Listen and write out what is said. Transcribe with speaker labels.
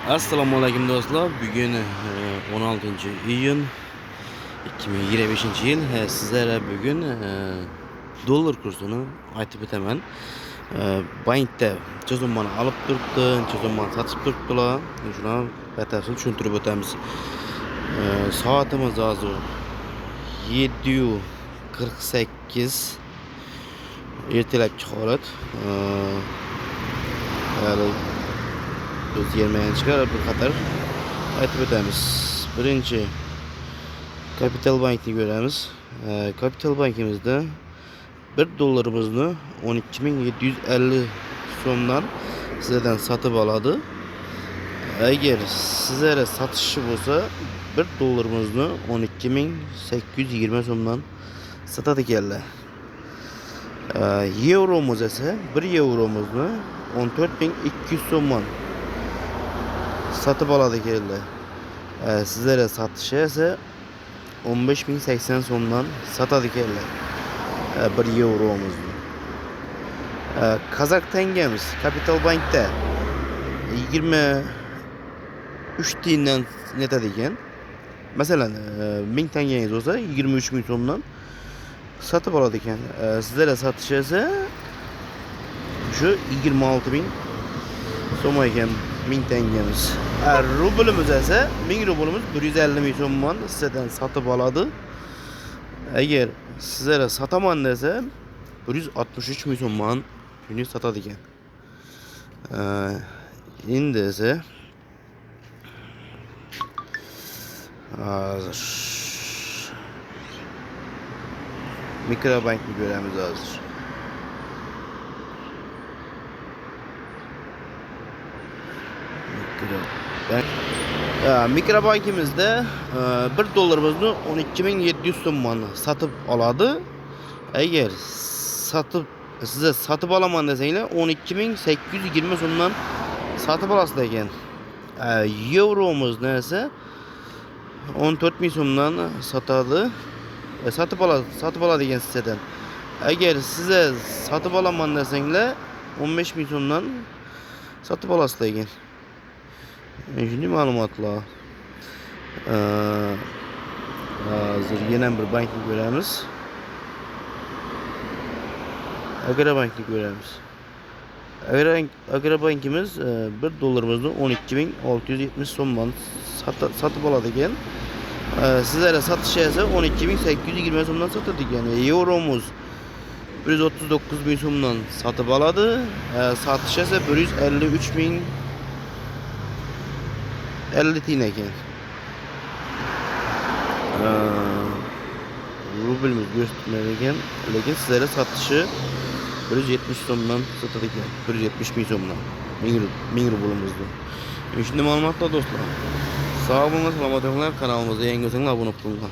Speaker 1: Assalomu alaykum do'stlar. Bugun 16 iyun 2025 yil. Sizlarga bugun dollar kursini aytib o'taman. Bankda chizimlarni olib turibdi, chizimlarni sotib turibdilar. Shuni batafsil tushuntirib o'tamiz. Soatimiz hozir 7:48. Ertalabki holat. O'zgarmagan chiqar bir qator aytib o'tamiz. Birinchi Capital Bankni ko'ramiz. Capital Bankimizda 1 dollarimizni 12.750 so'mdan sizlardan sotib oladi. Agar sizlarga sotishi bo'lsa 1 dollarimizni 12.820 so'mdan sotadi ekanlar. Euromiz esa 1 euromizni 14.200 so'mdan satıp aladı ekanlar. Sizlere satışı ise 15.080 so'mdan satadı ekanlar. 1 euromizni. Kazak tengemiz Capital Bank'ta 23 tiyindan netadi ekan. Masalan, 1000 tangangiz olsa 23.000 so'mdan satıp aladı ekan. Sizlere satışı ise şu 26.000 so'm ekan. 1000 tengemiz. Rublimiz ise 1000 rublimiz 150.000 so'mdan sizden satıp aladı. Eğer sizlere sataman dese 163.000 so'mdan günü satadı ekan. Endi ise hazır Mikrobankni ko'ramiz hozir. Mikrobankimizde 1 dollarimizni 12.700 so'mdan satıp aladı. Eğer size satıp alaman desanglar 12.820 so'mdan satıp alasizlar ekan. Euromiz esa 14.000 so'mdan satadi. Satıp aladı ekan sizden. Eğer size satıp alaman desanglar 15.000 so'mdan satıp alasizlar ekan. Shunday ma'lumotlar. Hozir yana bir bankni ko'ramiz. Agrobankni ko'ramiz. Agrobankimiz 1 dollarimizni 12.670 so'mdan satib oladi ekan. Sizlarga sotishi esa 12.820 so'mdan sotadi ekan. Euromiz 139.000 so'mdan satib oladi. Sotishi esa 153.000 50 tiyin ekan. Rublimiz göstermedi ekan, lekin sizlarga sotishi 170 so'mdan sotadi ekan. 170.000 so'mdan. 1000 rublimizni. Shunday ma'lumotlar do'stlar. Sog' bo'linglar, salomat bo'linglar. Kanalimizga yangi bo'lsanglar obuna bo'linglar.